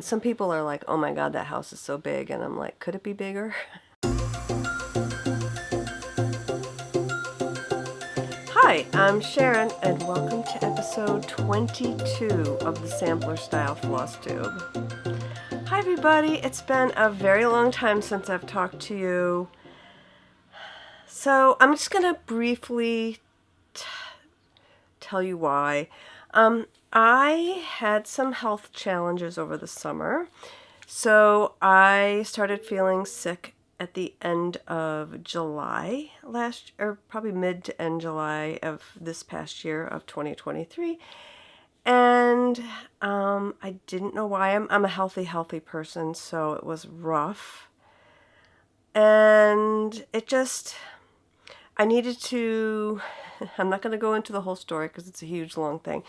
Some people are like, oh my God, that house is so big. And I'm like, could it be bigger? Hi, I'm Sharon, and welcome to episode 22 of the Sampler Style Floss Tube. Hi everybody, it's been a very long time since I've talked to you. So I'm just going to briefly tell you why. I had some health challenges over the summer, so I started feeling sick at the end of July or probably mid to end July of this past year of 2023. And I didn't know why. I'm a healthy person, so it was rough. And it just, I needed to, I'm not going to go into the whole story because it's a huge long thing,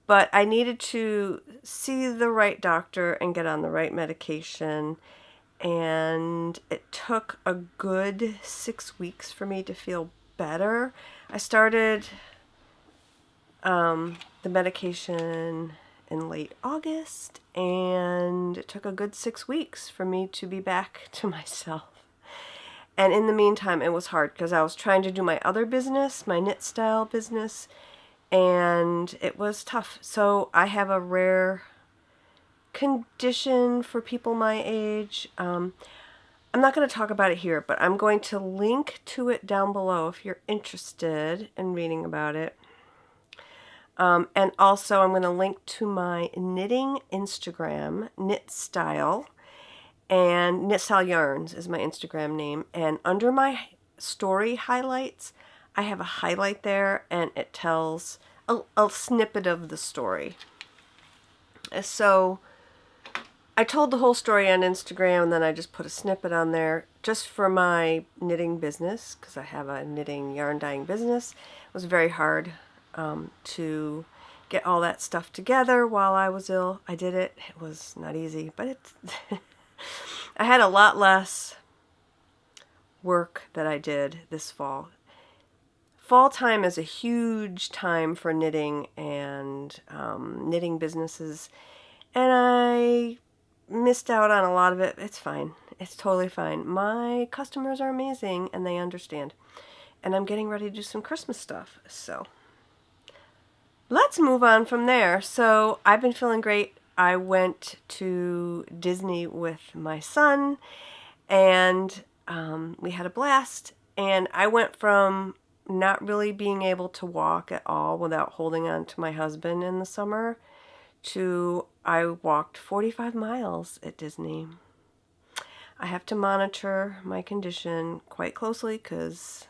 but I needed to see the right doctor and get on the right medication. And it took a good 6 weeks for me to feel better. I started the medication in late August, and it took a good 6 weeks for me to be back to myself. And in the meantime, it was hard because I was trying to do my other business, my knit style business, and it was tough. So I have a rare condition for people my age. I'm not going to talk about it here, but I'm going to link to it down below if you're interested in reading about it. And also I'm going to link to my knitting Instagram, Knit Style, and Knit Style Yarns is my Instagram name. And under my story highlights, I have a highlight there, and it tells a snippet of the story. So I told the whole story on Instagram, and then I just put a snippet on there just for my knitting business, because I have a knitting yarn dyeing business. It was very hard to get all that stuff together while I was ill. I did it. It was not easy, but it's I had a lot less work that I did this fall. Fall time is a huge time for knitting and knitting businesses, and I missed out on a lot of it. It's fine. It's totally fine. My customers are amazing, and they understand. And I'm getting ready to do some Christmas stuff, so let's move on from there. So I've been feeling great. I went to Disney with my son, and we had a blast. And I went from not really being able to walk at all without holding on to my husband in the summer to I walked 45 miles at Disney. I have to monitor my condition quite closely because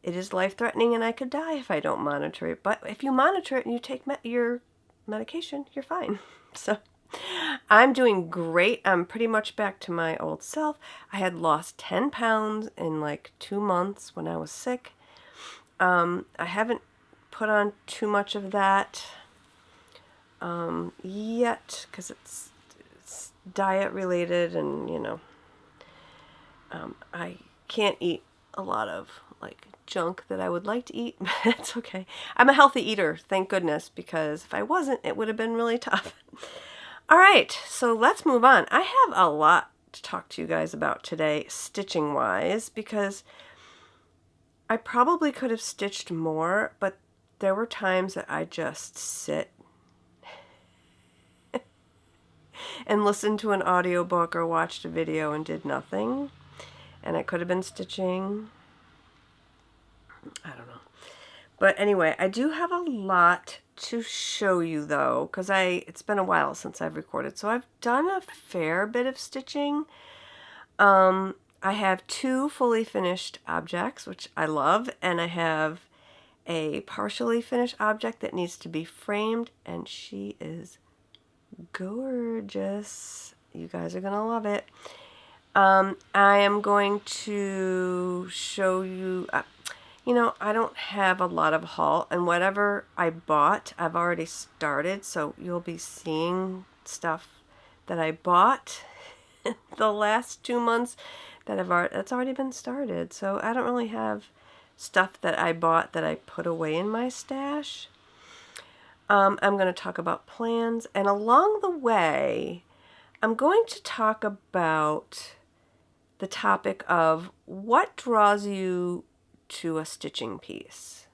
it is life-threatening and I could die if I don't monitor it. But if you monitor it and you take your medication, you're fine. So I'm doing great. I'm pretty much back to my old self. I had lost 10 pounds in like 2 months when I was sick. I haven't put on too much of that yet because it's diet related, and you know, I can't eat a lot of like junk that I would like to eat. It's okay. I'm a healthy eater, thank goodness, because if I wasn't, it would have been really tough. All right, so let's move on. I have a lot to talk to you guys about today, stitching wise, because I probably could have stitched more, but there were times that I just sit and listened to an audiobook or watched a video and did nothing. And I could have been stitching. I don't know. But anyway, I do have a lot to show you though, because it's been a while since I've recorded. So I've done a fair bit of stitching. I have 2 fully finished objects, which I love, and I have a partially finished object that needs to be framed, and she is gorgeous. You guys are gonna love it. I am going to show you, you know, I don't have a lot of haul, and whatever I bought, I've already started, so you'll be seeing stuff that I bought the last 2 months that's already been started. So I don't really have stuff that I bought that I put away in my stash. I'm going to talk about plans, and along the way I'm going to talk about the topic of what draws you to a stitching piece.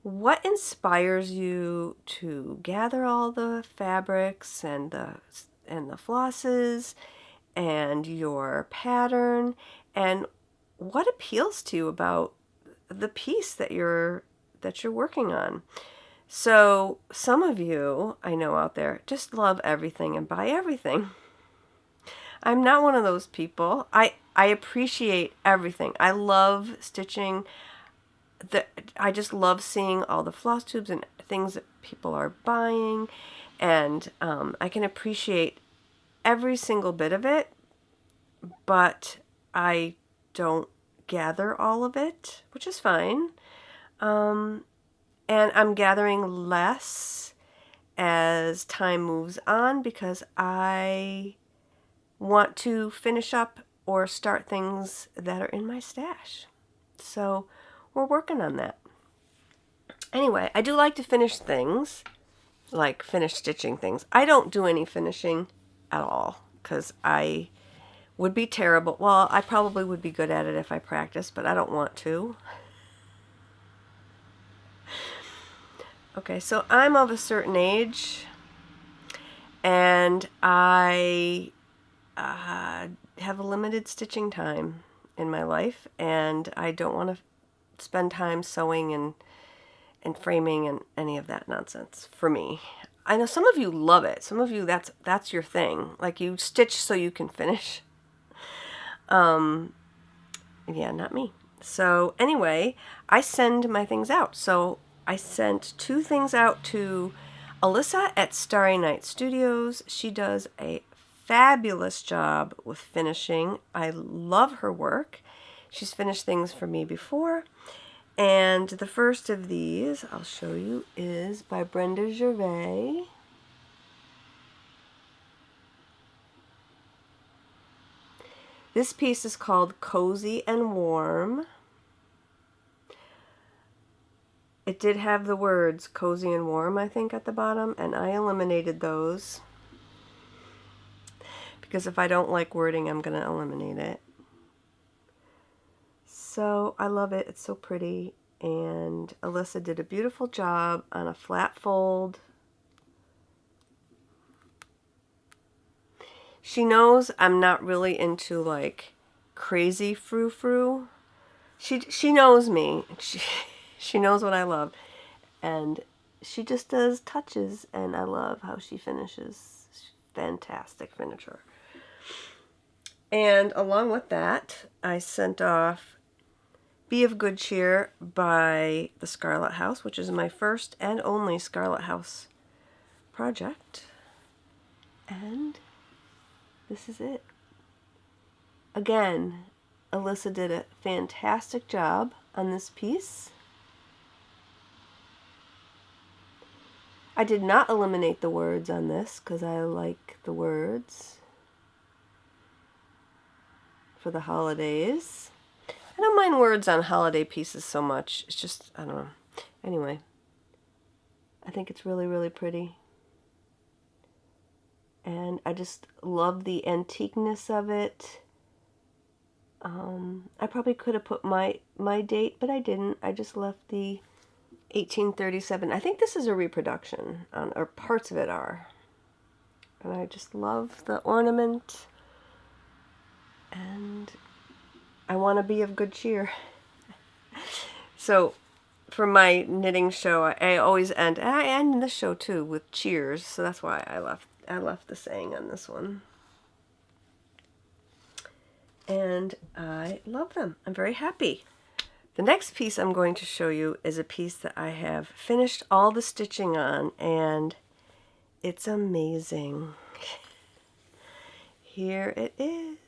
What inspires you to gather all the fabrics and the flosses and your pattern, and what appeals to you about the piece that you're working on? So some of you I know out there just love everything and buy everything. I'm not one of those people. I appreciate everything. I love stitching. I just love seeing all the floss tubes and things that people are buying, and I can appreciate every single bit of it, but I don't gather all of it, which is fine. And I'm gathering less as time moves on because I want to finish up or start things that are in my stash. So we're working on that. Anyway, I do like to finish things, like finish stitching things. I don't do any finishing at all because I would be terrible. Well, I probably would be good at it if I practiced, but I don't want to. Okay, so I'm of a certain age, and I have a limited stitching time in my life, and I don't want to spend time sewing and framing and any of that nonsense for me. I know some of you love it. Some of you, that's your thing. Like, you stitch so you can finish. Yeah, not me. So anyway, I send my things out. So I sent 2 things out to Alyssa at Starry Night Studios. She does a fabulous job with finishing. I love her work. She's finished things for me before. And the first of these, I'll show you, is by Brenda Gervais. This piece is called Cozy and Warm. It did have the words cozy and warm, I think, at the bottom, and I eliminated those because if I don't like wording, I'm going to eliminate it. So I love it. It's so pretty, and Alyssa did a beautiful job on a flat fold. She knows I'm not really into like crazy frou-frou. She knows me. She knows what I love, and she just does touches, and I love how she finishes. Fantastic finisher. And along with that, I sent off Be of Good Cheer by the Scarlet House, which is my first and only Scarlet House project. And this is it. Again, Alyssa did a fantastic job on this piece. I did not eliminate the words on this because I like the words for the holidays. I don't mind words on holiday pieces so much. It's just, I don't know. Anyway, I think it's really, really pretty. And I just love the antiqueness of it. I probably could have put my date, but I didn't. I just left the 1837. I think this is a reproduction, or parts of it are. And I just love the ornament. And I want to be of good cheer. So for my knitting show, I always end, and I end the show too with cheers. So that's why I left the saying on this one. And I love them. I'm very happy. The next piece I'm going to show you is a piece that I have finished all the stitching on, and it's amazing. Here it is.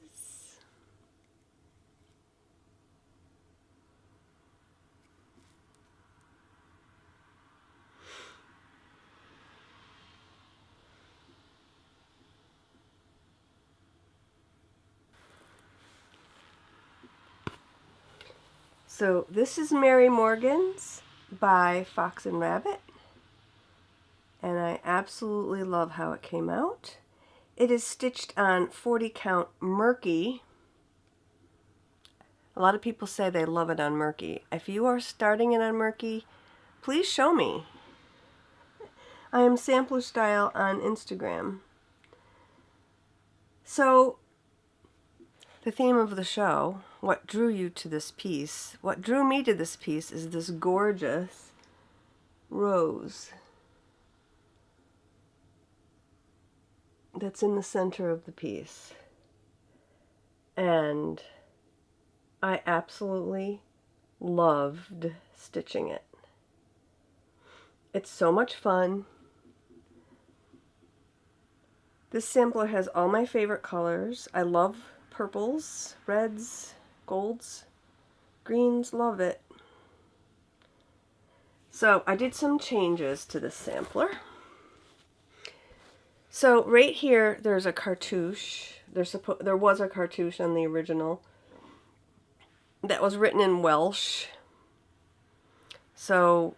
So this is Mary Morgan's by Fox and Rabbit, and I absolutely love how it came out. It is stitched on 40 count Murky. A lot of people say they love it on Murky. If you are starting it on Murky, please show me. I am Sampler Style on Instagram. So, the theme of the show, what drew you to this piece, what drew me to this piece is this gorgeous rose that's in the center of the piece. And I absolutely loved stitching it. It's so much fun. This sampler has all my favorite colors. I love purples, reds, golds, greens, love it. So I did some changes to this sampler. So right here, there's a cartouche. There was a cartouche on the original that was written in Welsh. So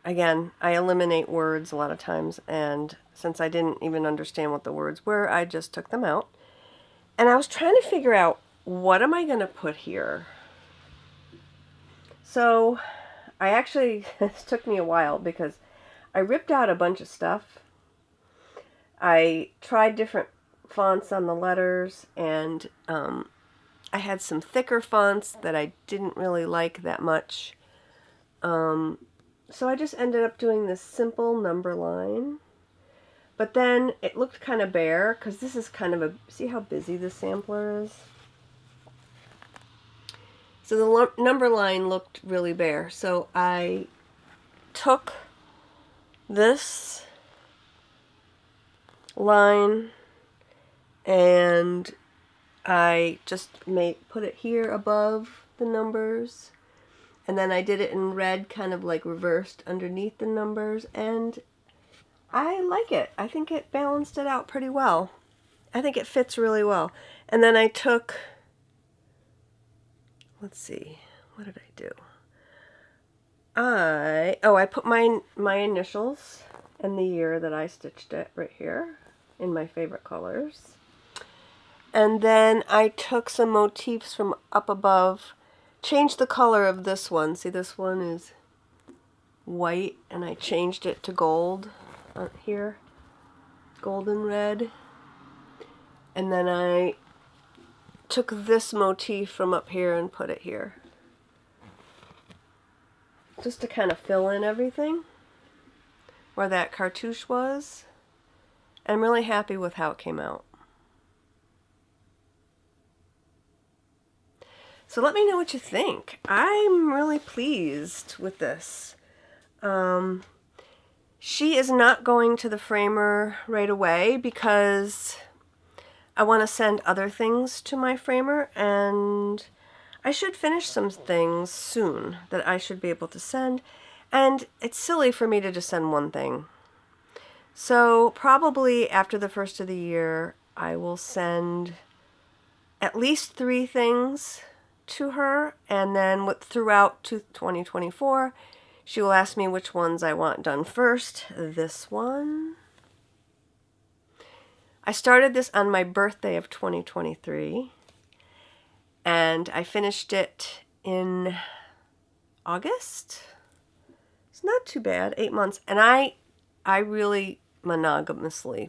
again, I eliminate words a lot of times, and since I didn't even understand what the words were, I just took them out. And I was trying to figure out, what am I going to put here? So I actually, this took me a while because I ripped out a bunch of stuff. I tried different fonts on the letters, and I had some thicker fonts that I didn't really like that much. So I just ended up doing this simple number line. But then it looked kind of bare, because this is kind of a, see how busy the sampler is? So the number line looked really bare. So I took this line and I just put it here above the numbers, and then I did it in red, kind of like reversed underneath the numbers, and I like it. I think it balanced it out pretty well. I think it fits really well. And then I took, let's see, what did I do? I put my initials and the year that I stitched it right here in my favorite colors. And then I took some motifs from up above, changed the color of this one. See, this one is white, and I changed it to gold here, golden red. And then I took this motif from up here and put it here, just to kind of fill in everything where that cartouche was. I'm really happy with how it came out. So let me know what you think. I'm really pleased with this. She is not going to the framer right away because I want to send other things to my framer, and I should finish some things soon that I should be able to send, and it's silly for me to just send one thing. So probably after the first of the year, I will send at least 3 things to her, and then throughout 2024, she will ask me which ones I want done first. This one. I started this on my birthday of 2023, and I finished it in August. It's not too bad, 8 months, and I really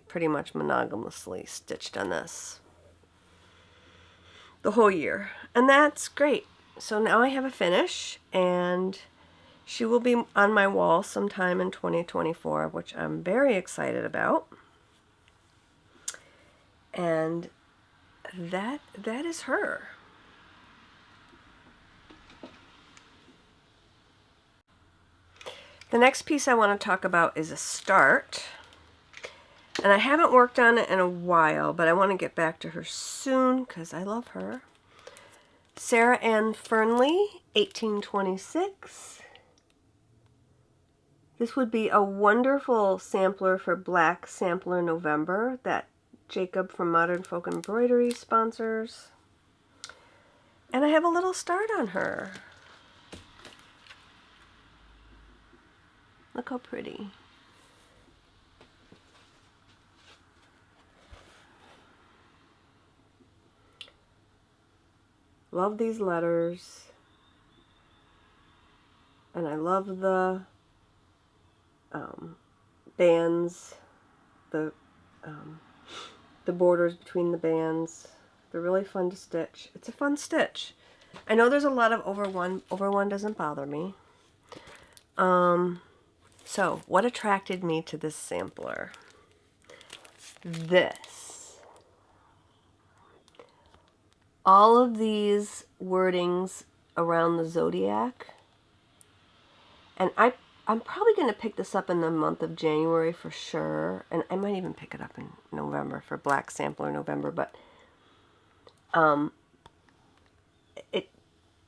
pretty much monogamously stitched on this the whole year, and that's great. So now I have a finish, and she will be on my wall sometime in 2024, which I'm very excited about. And that is her. The next piece I want to talk about is a start. And I haven't worked on it in a while, but I want to get back to her soon because I love her. Ann Fernley, 1826. This would be a wonderful sampler for Black Sampler November that Jacob from Modern Folk Embroidery sponsors. And I have a little start on her. Look how pretty. Love these letters. And I love the bands, the borders between the bands. They're really fun to stitch. It's a fun stitch. I know there's a lot of over one. Over one doesn't bother me. So what attracted me to this sampler? This. All of these wordings around the zodiac. And I'm probably going to pick this up in the month of January for sure. And I might even pick it up in November for Black Sampler November. But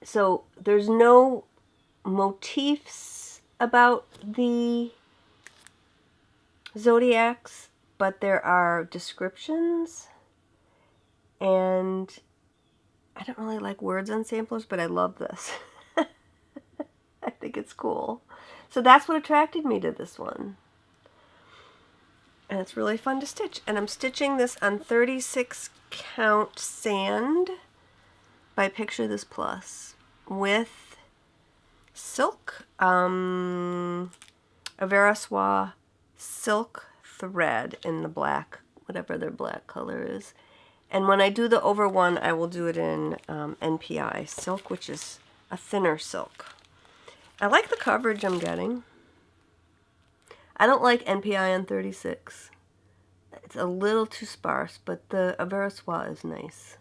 so there's no motifs about the zodiacs, but there are descriptions. And I don't really like words on samplers, but I love this. I think it's cool. So that's what attracted me to this one. And it's really fun to stitch. And I'm stitching this on 36 count sand by Picture This Plus with silk, a Verena silk thread in the black, whatever their black color is. And when I do the over one, I will do it in NPI silk, which is a thinner silk. I like the coverage I'm getting. I don't like NPI on 36. It's a little too sparse, but the Verena is nice.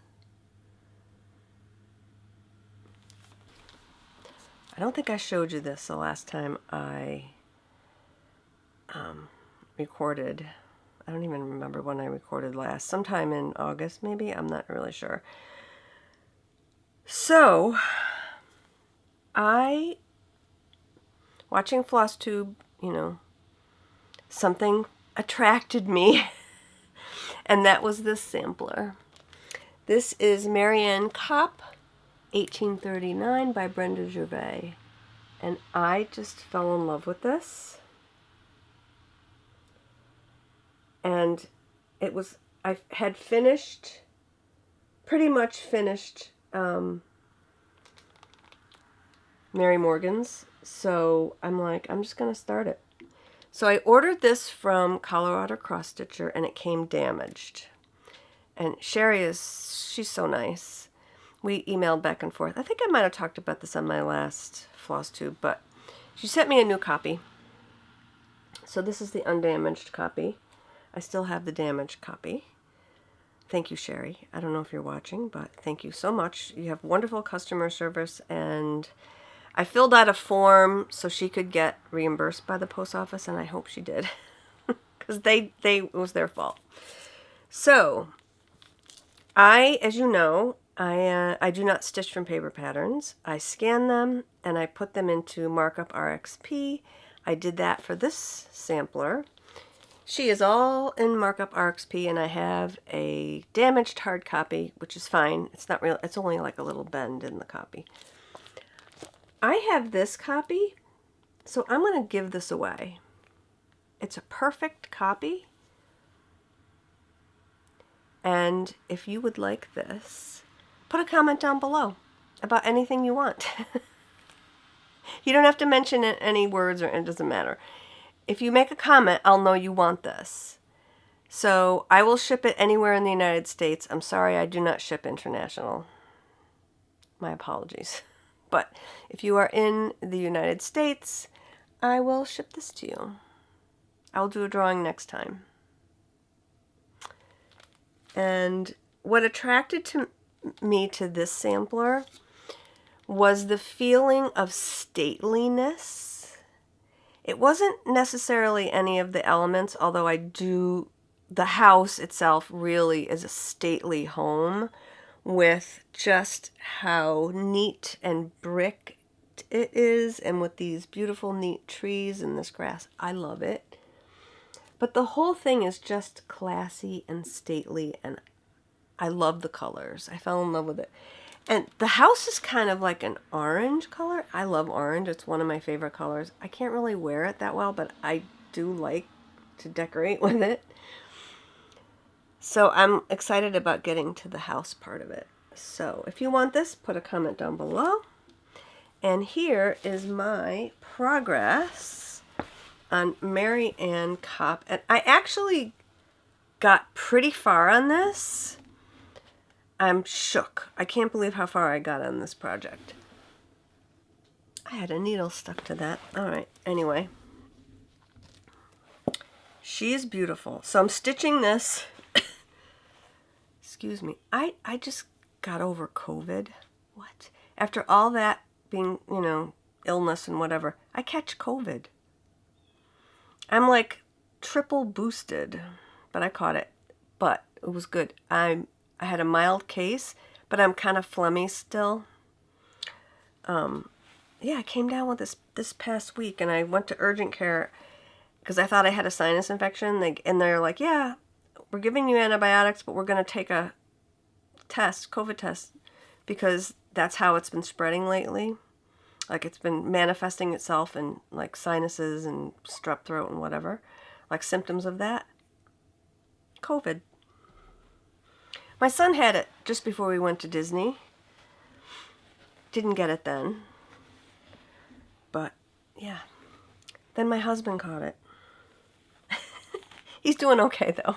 I don't think I showed you this the last time I recorded. I don't even remember when I recorded last. Sometime in August, maybe? I'm not really sure. So, watching FlossTube, you know, something attracted me, and that was this sampler. This is Mary Ann Copp, 1839 by Brenda Gervais, and I just fell in love with this. And it was, I had finished, pretty much finished Mary Morgan's, so I'm like, I'm just going to start it. So I ordered this from Colorado Cross Stitcher, and it came damaged. And Sherry she's so nice. We emailed back and forth. I think I might have talked about this on my last FlossTube, but she sent me a new copy. So this is the undamaged copy. I still have the damaged copy. Thank you, Sherry. I don't know if you're watching, but thank you so much. You have wonderful customer service, and I filled out a form so she could get reimbursed by the post office, and I hope she did, because it was their fault. So, as you know, I do not stitch from paper patterns. I scan them, and I put them into Markup RXP. I did that for this sampler. She is all in Markup RXP, and I have a damaged hard copy, which is fine. It's not real. It's only like a little bend in the copy. I have this copy, so I'm going to give this away. It's a perfect copy. And if you would like this, put a comment down below about anything you want. You don't have to mention any words, or it doesn't matter. If you make a comment, I'll know you want this. So I will ship it anywhere in the United States. I'm sorry, I do not ship international. My apologies. But if you are in the United States, I will ship this to you. I'll do a drawing next time. And what attracted me to this sampler was the feeling of stateliness. It wasn't necessarily any of the elements, although the house itself really is a stately home with just how neat and brick it is, and with these beautiful neat trees and this grass. I love it. But the whole thing is just classy and stately, and I love the colors. I fell in love with it. And the house is kind of like an orange color. I love orange. It's one of my favorite colors. I can't really wear it that well, but I do like to decorate with it. So I'm excited about getting to the house part of it. So if you want this, put a comment down below. And here is my progress on Mary Ann Copp. And I actually got pretty far on this. I'm shook. I can't believe how far I got on this project. I had a needle stuck to that. All right, anyway. She is beautiful. So I'm stitching this. Excuse me. I just got over COVID. What? After all that being, you know, illness and whatever, I catch COVID. I'm like triple boosted, but I caught it. But it was good. I had a mild case, but I'm kind of phlegmy still. Yeah, I came down with this past week, and I went to urgent care because I thought I had a sinus infection. And they're like, yeah, we're giving you antibiotics, but we're going to take a test, COVID test, because that's how it's been spreading lately. Like, it's been manifesting itself in like sinuses and strep throat and whatever, like symptoms of that. COVID. My son had it just before we went to Disney. Didn't get it then. But, yeah. Then my husband caught it. He's doing okay, though.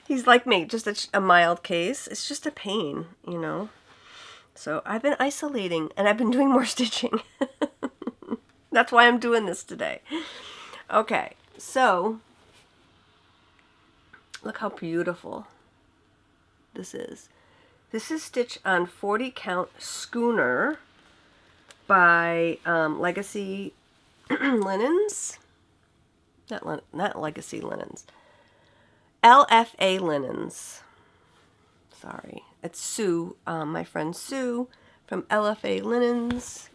He's like me, just a mild case. It's just a pain, you know. So I've been isolating, and I've been doing more stitching. That's why I'm doing this today. Okay, so look how beautiful this is. This is stitched on 40 count Schooner by Legacy Linens. Not Legacy Linens. LFA Linens. Sorry. It's Sue, my friend Sue from LFA Linens.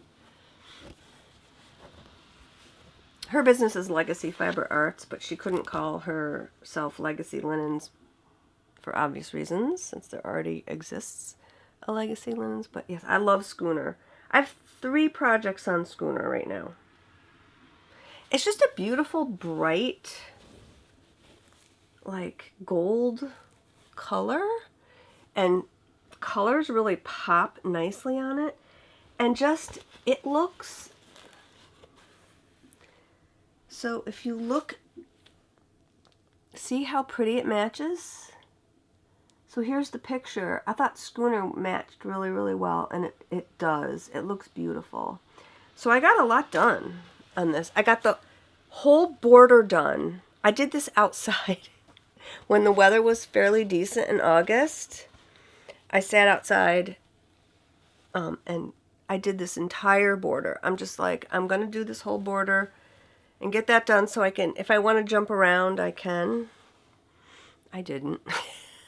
Her business is Legacy Fiber Arts, but she couldn't call herself Legacy Linens for obvious reasons, since there already exists a Legacy Linens. But yes, I love Schooner. I have 3 projects on Schooner right now. It's just a beautiful, bright, like gold color, and colors really pop nicely on it, and just it looks so. If you look, see how pretty it matches. So here's the picture. I thought Schooner matched really well, and it does. It looks beautiful. So I got a lot done on this. I got the whole border done. I did this outside when the weather was fairly decent in August. I sat outside and I did this entire border. I'm just like, I'm going to do this whole border and get that done so I can, if I want to jump around, I can. I didn't,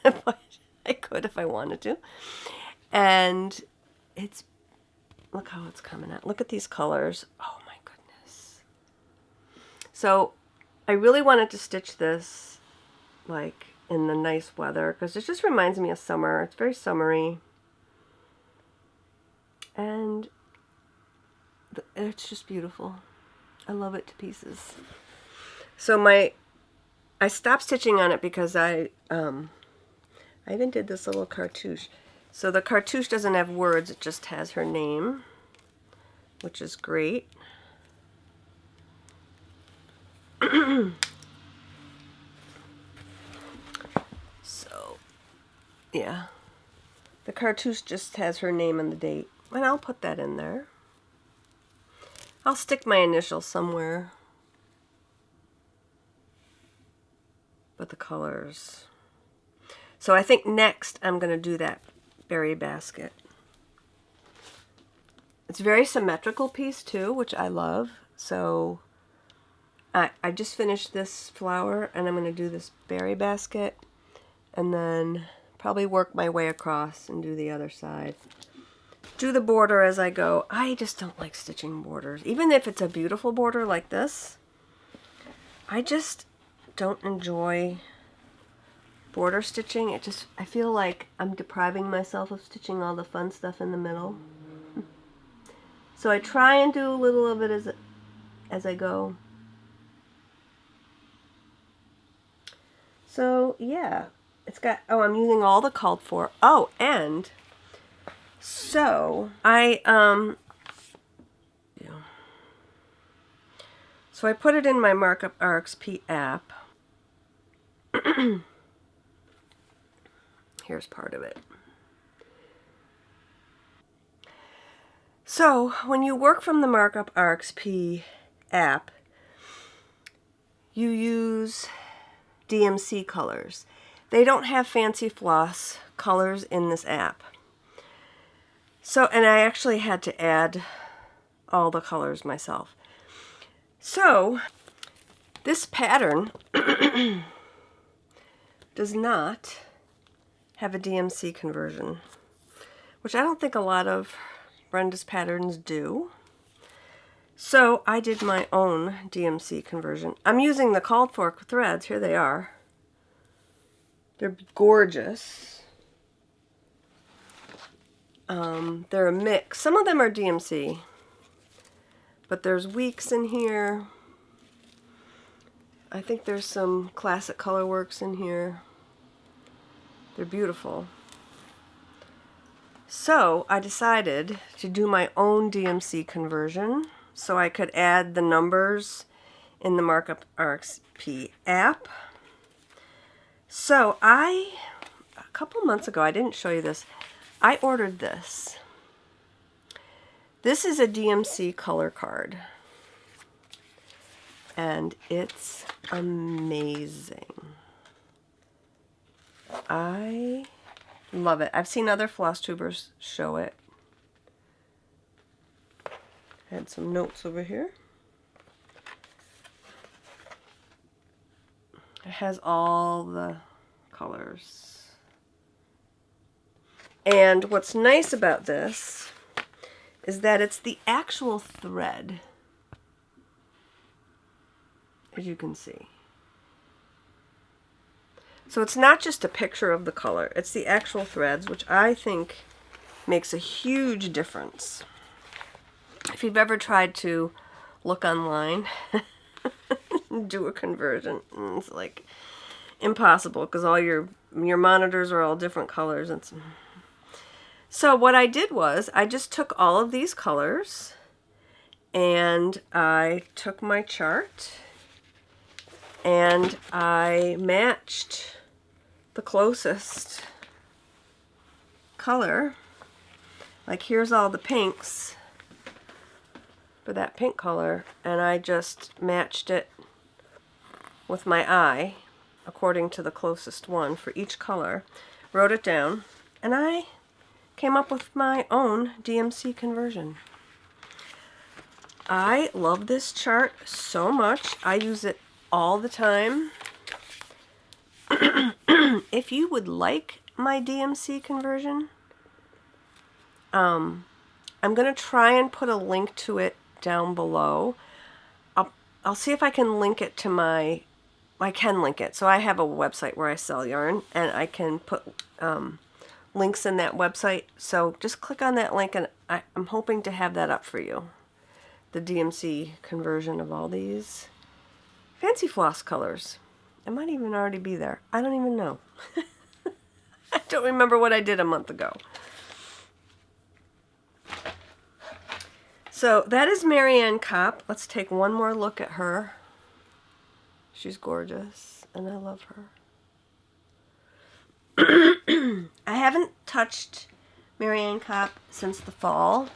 but I could if I wanted to. And it's, look how it's coming out. Look at these colors. Oh my goodness. So I really wanted to stitch this like in the nice weather, because it just reminds me of summer. It's very summery, and it's just beautiful. I love it to pieces. So I stopped stitching on it because I even did this little cartouche. So the cartouche doesn't have words, it just has her name, which is great. Yeah, the cartouche just has her name and the date, and I'll put that in there. I'll stick my initials somewhere, but the colors. So I think next I'm going to do that berry basket. It's a very symmetrical piece too, which I love. So I just finished this flower, and I'm going to do this berry basket, and then probably work my way across and do the other side. Do the border as I go. I just don't like stitching borders. Even if it's a beautiful border like this, I just don't enjoy border stitching. I feel like I'm depriving myself of stitching all the fun stuff in the middle. So I try and do a little of it as I go. So yeah. It's got, oh, I'm using all the called for. Oh, and So so I put it in my Markup RXP app. Here's part of it. So when you work from the Markup RXP app, you use DMC colors. They don't have fancy floss colors in this app. So, and I actually had to add all the colors myself. So, this pattern does not have a DMC conversion, which I don't think a lot of Brenda's patterns do. So I did my own DMC conversion. I'm using the called for threads. Here they are. They're gorgeous. They're a mix. Some of them are DMC, but there's weeks in here. I think there's some classic colorworks in here. They're beautiful. So I decided to do my own DMC conversion so I could add the numbers in the Markup RXP app. So a couple months ago, I didn't show you this, I ordered this. This is a DMC color card, and it's amazing. I love it. I've seen other floss tubers show it. Had some notes over here. It has all the colors. And what's nice about this is that it's the actual thread, as you can see. So it's not just a picture of the color, it's the actual threads, which I think makes a huge difference. If you've ever tried to look online, do a conversion, it's like impossible because all your monitors are all different colors. So what I did was I just took all of these colors and I took my chart and I matched the closest color. Like here's all the pinks for that pink color, and I just matched it with my eye according to the closest one for each color, wrote it down, and I came up with my own DMC conversion. I love this chart so much. I use it all the time. If you would like my DMC conversion, I'm going to try and put a link to it down below. I'll see if I can link it to I can link it. So I have a website where I sell yarn, and I can put links in that website. So just click on that link, and I'm hoping to have that up for you. The DMC conversion of all these fancy floss colors. It might even already be there. I don't even know. I don't remember what I did a month ago. So that is Mary Ann Copp. Let's take one more look at her. She's gorgeous, and I love her. I haven't touched Mary Ann Copp since the fall.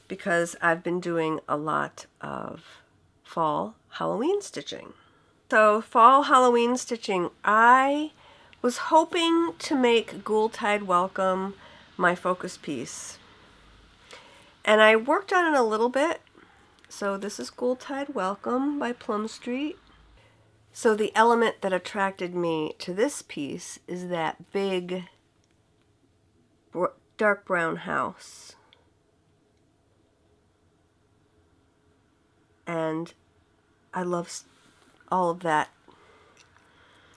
Because I've been doing a lot of fall Halloween stitching. So fall Halloween stitching, I was hoping to make Ghoultide Welcome my focus piece. And I worked on it a little bit. So this is Ghoultide Welcome by Plum Street. So the element that attracted me to this piece is that big dark brown house. And I love all of that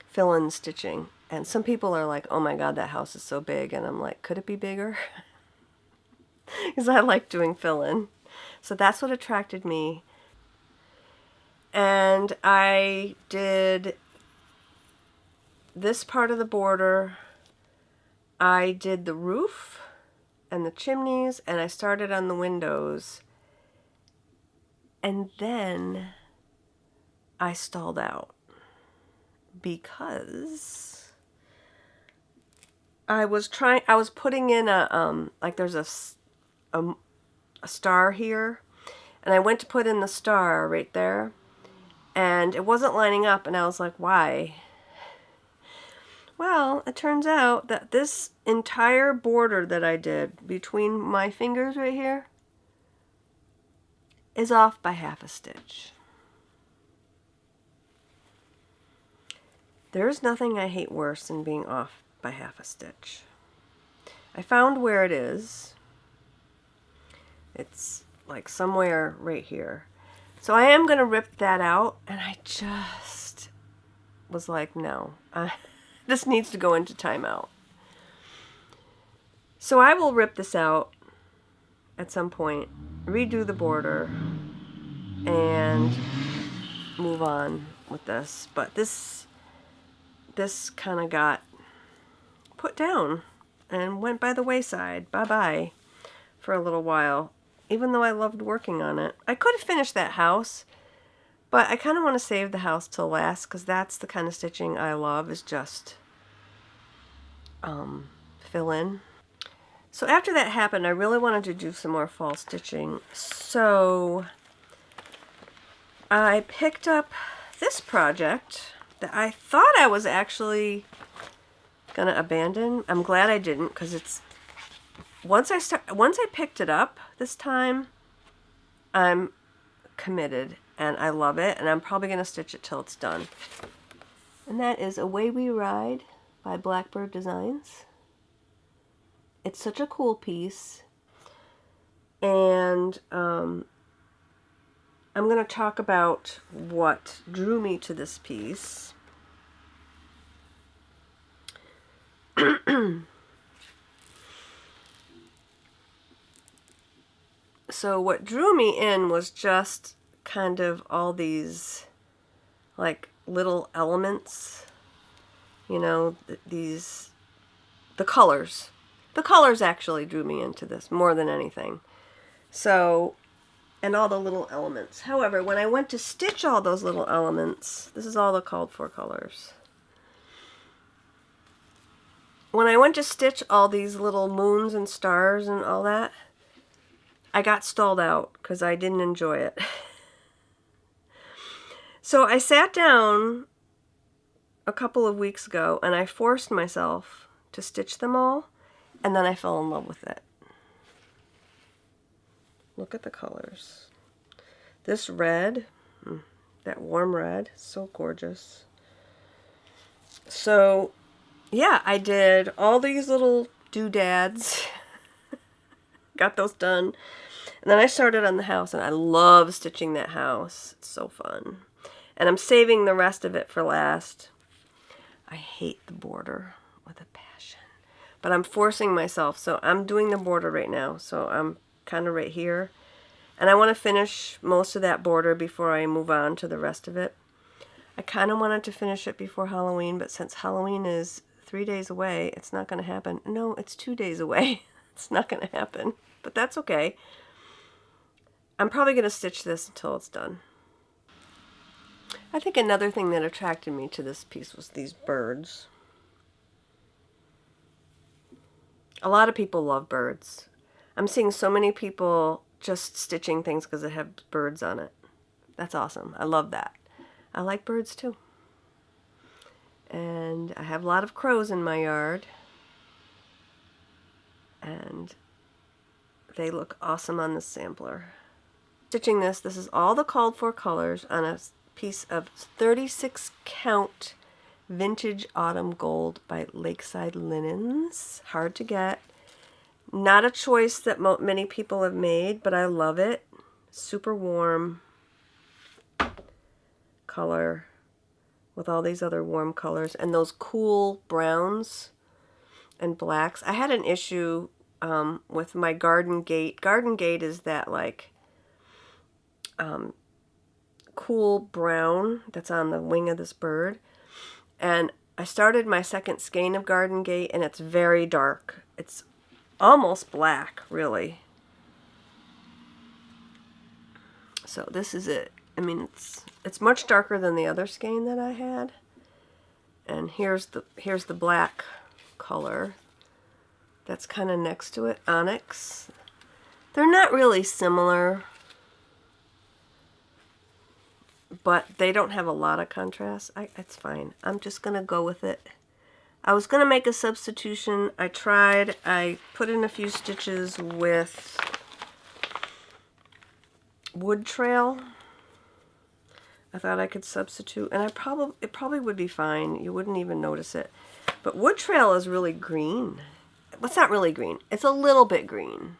fill-in stitching. And some people are like, oh my god, that house is so big. And I'm like, could it be bigger? Because I like doing fill-in. So that's what attracted me. And I did this part of the border, I did the roof and the chimneys, and I started on the windows. And then I stalled out because I was putting in like there's a star here, and I went to put in the star right there, and it wasn't lining up, and I was like, why? Well, it turns out that this entire border that I did between my fingers right here is off by half a stitch. There's nothing I hate worse than being off by half a stitch. I found where it is. It's like somewhere right here. So I am going to rip that out, and I just was like, no, this needs to go into timeout. So I will rip this out at some point, redo the border, and move on with this. But this kind of got put down and went by the wayside. Bye-bye for a little while, even though I loved working on it. I could have finished that house, but I kind of want to save the house till last, because that's the kind of stitching I love, is just fill in. So after that happened, I really wanted to do some more fall stitching. So I picked up this project that I thought I was actually gonna abandon. I'm glad I didn't, because it's once I picked it up this time, I'm committed and I love it, and I'm probably gonna stitch it till it's done. And that is Away We Ride by Blackbird Designs. It's such a cool piece, and I'm going to talk about what drew me to this piece. So what drew me in was just kind of all these like little elements, you know, the colors. The colors actually drew me into this more than anything. So, and all the little elements. However, when I went to stitch all those little elements, this is all the called for colors. When I went to stitch all these little moons and stars and all that, I got stalled out because I didn't enjoy it. So I sat down a couple of weeks ago and I forced myself to stitch them all, and then I fell in love with it. Look at the colors. This red, that warm red, so gorgeous. So, yeah, I did all these little doodads. Got those done. And then I started on the house, and I love stitching that house. It's so fun. And I'm saving the rest of it for last. I hate the border with a passion. But I'm forcing myself, so I'm doing the border right now. So I'm kind of right here. And I want to finish most of that border before I move on to the rest of it. I kind of wanted to finish it before Halloween, but since Halloween is 3 days away, it's not going to happen. No, it's 2 days away. It's not going to happen, but that's okay. I'm probably going to stitch this until it's done. I think another thing that attracted me to this piece was these birds. A lot of people love birds. I'm seeing so many people just stitching things because they have birds on it. That's awesome. I love that. I like birds too. And I have a lot of crows in my yard. And they look awesome on this sampler. Stitching this is all the called for colors on a piece of 36 count vintage autumn gold by Lakeside Linens. Hard to get. Not a choice that many people have made, but I love it. Super warm color with all these other warm colors and those cool browns and blacks. I had an issue with my Garden Gate. Garden Gate is that like cool brown that's on the wing of this bird. And I started my second skein of Garden Gate, and it's very dark. It's almost black, really. So this is it. I mean, it's much darker than the other skein that I had. And here's the black color that's kind of next to it, Onyx. They're not really similar, but they don't have a lot of contrast. It's fine. I'm just going to go with it. I was going to make a substitution. I tried. I put in a few stitches with Wood Trail. I thought I could substitute, and it probably would be fine. You wouldn't even notice it. But Wood Trail is really green. Well, it's not really green. It's a little bit green.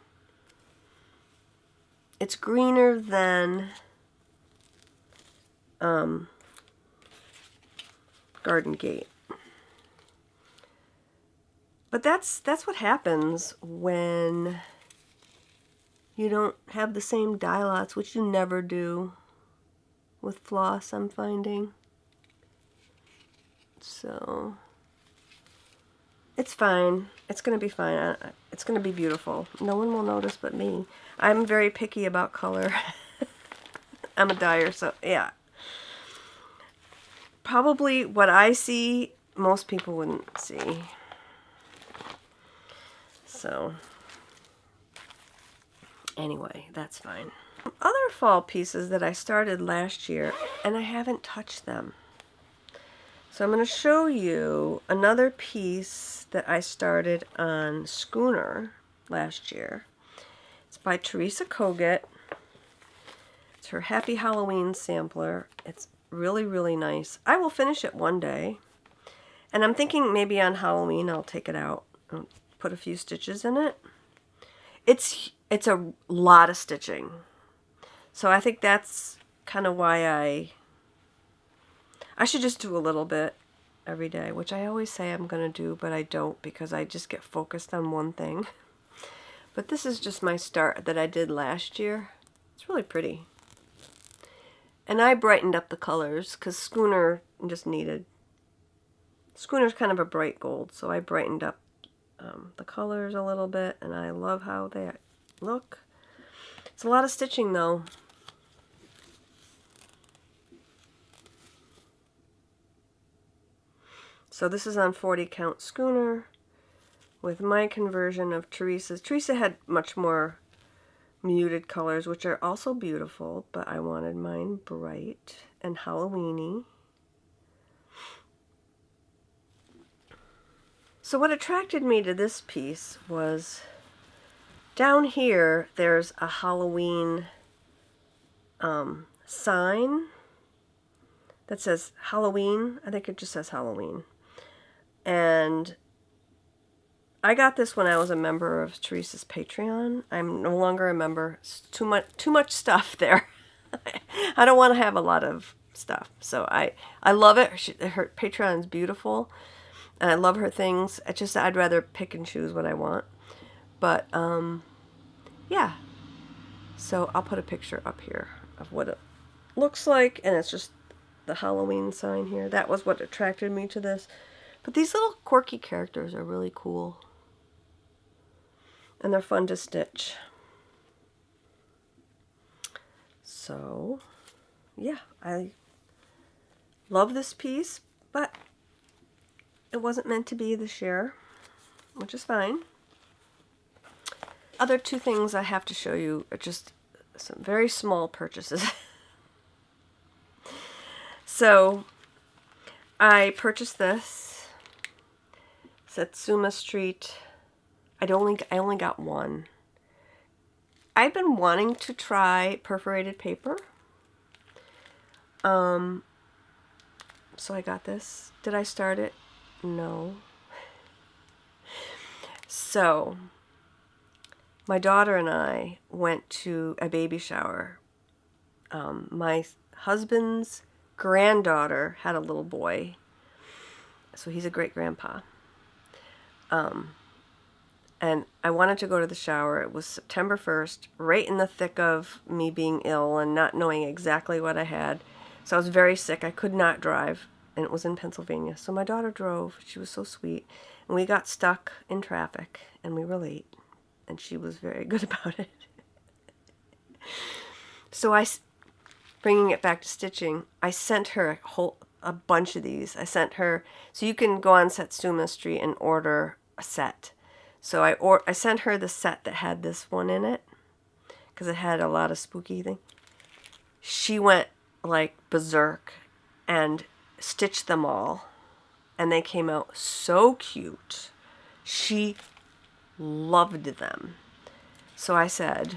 It's greener than Garden Gate. But that's what happens when you don't have the same dye lots, which you never do with floss, I'm finding. So it's fine. It's going to be fine. It's going to be beautiful. No one will notice but me. I'm very picky about color. I'm a dyer, so yeah. Probably what I see, most people wouldn't see. So anyway, that's fine. Other fall pieces that I started last year, and I haven't touched them. So I'm going to show you another piece that I started on Schooner last year. It's by Theresa Kogut. It's her Happy Halloween sampler. It's really, really nice. I will finish it one day. And I'm thinking maybe on Halloween I'll take it out and put a few stitches in it. It's a lot of stitching. So I think that's kind of why I should just do a little bit every day, which I always say I'm going to do, but I don't because I just get focused on one thing. But this is just my start that I did last year. It's really pretty. And I brightened up the colors because Schooner just needed... Schooner's kind of a bright gold, so I brightened up the colors a little bit, and I love how they look. It's a lot of stitching though. So this is on 40 count Schooner with my conversion of Theresa's. Theresa had much more muted colors, which are also beautiful, but I wanted mine bright and Halloween-y. So what attracted me to this piece was down here there's a Halloween sign that says Halloween. I think it just says Halloween. And I got this when I was a member of Theresa's Patreon. I'm no longer a member. It's too much stuff there. I don't want to have a lot of stuff. So I love it. Her Patreon is beautiful. And I love her things. It's just I'd rather pick and choose what I want. But yeah. So I'll put a picture up here of what it looks like. And it's just the Halloween sign here. That was what attracted me to this. But these little quirky characters are really cool. And they're fun to stitch. So, yeah, I love this piece, but it wasn't meant to be this year, which is fine. Other two things I have to show you are just some very small purchases. So, I purchased this. Satsuma Street. I only got one. I've been wanting to try perforated paper. So I got this. Did I start it? No. So my daughter and I went to a baby shower. My husband's granddaughter had a little boy. So he's a great grandpa. And I wanted to go to the shower. It was September 1st, right in the thick of me being ill and not knowing exactly what I had. So I was very sick. I could not drive. and it was in Pennsylvania. So my daughter drove. She was so sweet. And we got stuck in traffic, and we were late. And she was very good about it. So bringing it back to stitching, I sent her a bunch of these. I sent her, so you can go on Satsuma Street and order a set. So I sent her the set that had this one in it, because it had a lot of spooky things. She went like berserk and stitched them all, and they came out so cute. She loved them. So I said,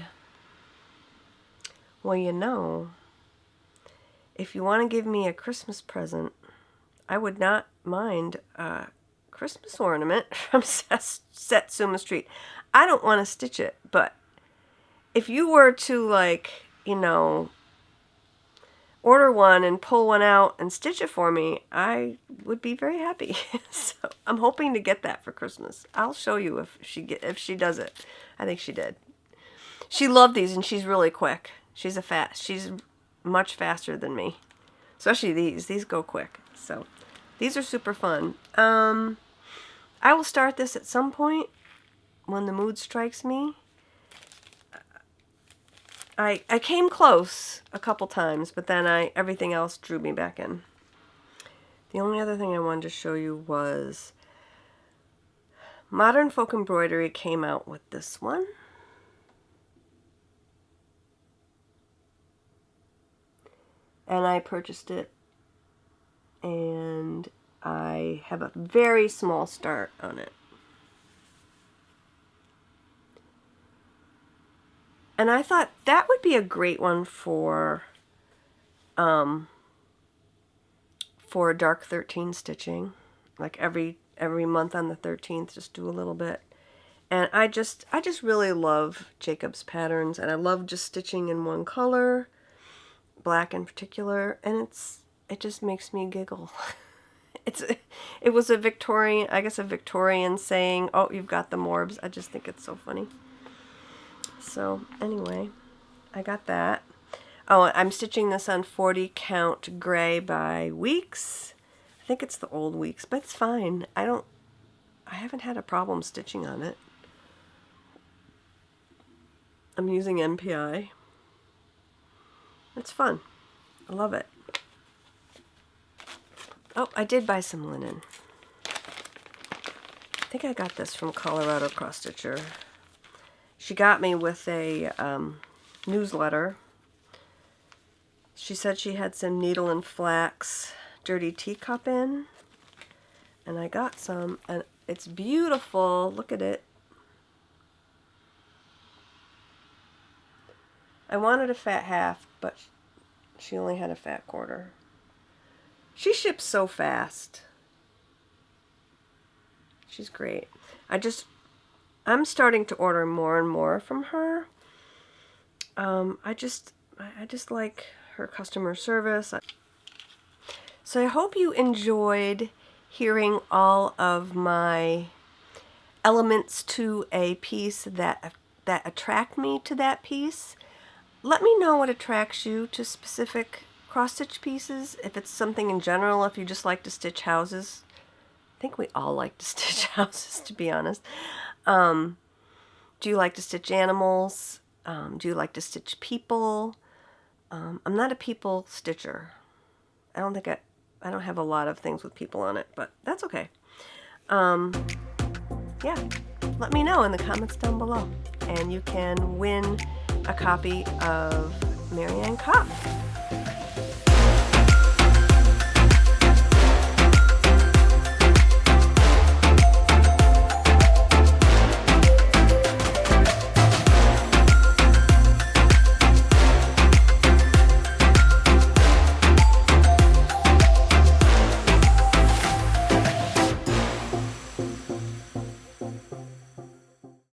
well, you know, if you want to give me a Christmas present, I would not mind a Christmas ornament from Satsuma Street. I don't want to stitch it, but if you were to, like, you know, order one and pull one out and stitch it for me, I would be very happy. So I'm hoping to get that for Christmas. I'll show you if she does it. I think she did. She loved these, and she's really quick. She's much faster than me. Especially these. These go quick. So these are super fun. I will start this at some point when the mood strikes me. I came close a couple times, but then everything else drew me back in. The only other thing I wanted to show you was Modern Folk Embroidery came out with this one. And I purchased it, and I have a very small start on it. And I thought that would be a great one for Dark 13 stitching. Like every month on the 13th, just do a little bit. And I just really love Jacob's patterns, and I love just stitching in one color, black in particular, and it just makes me giggle. It was a Victorian saying, "Oh, you've got the morbs." I just think it's so funny. So anyway, I got that. Oh, I'm stitching this on 40 count gray by Weeks. I think it's the old Weeks, but it's fine. I haven't had a problem stitching on it. I'm using MPI. It's fun. I love it. Oh, I did buy some linen. I think I got this from Colorado Cross Stitcher. She got me with a newsletter. She said she had some needle and flax dirty teacup in, and I got some, and it's beautiful. Look at it. I wanted a fat half, but she only had a fat quarter. She ships so fast. She's great. I'm starting to order more and more from her. I just like her customer service. So I hope you enjoyed hearing all of my elements to a piece that attract me to that piece. Let me know what attracts you to specific cross-stitch pieces. If it's something in general, if you just like to stitch houses. I think we all like to stitch houses, to be honest. Do you like to stitch animals? Do you like to stitch people? I'm not a people stitcher. I don't have a lot of things with people on it, but that's okay. Yeah, let me know in the comments down below. And you can win a copy of Mary Ann Copp.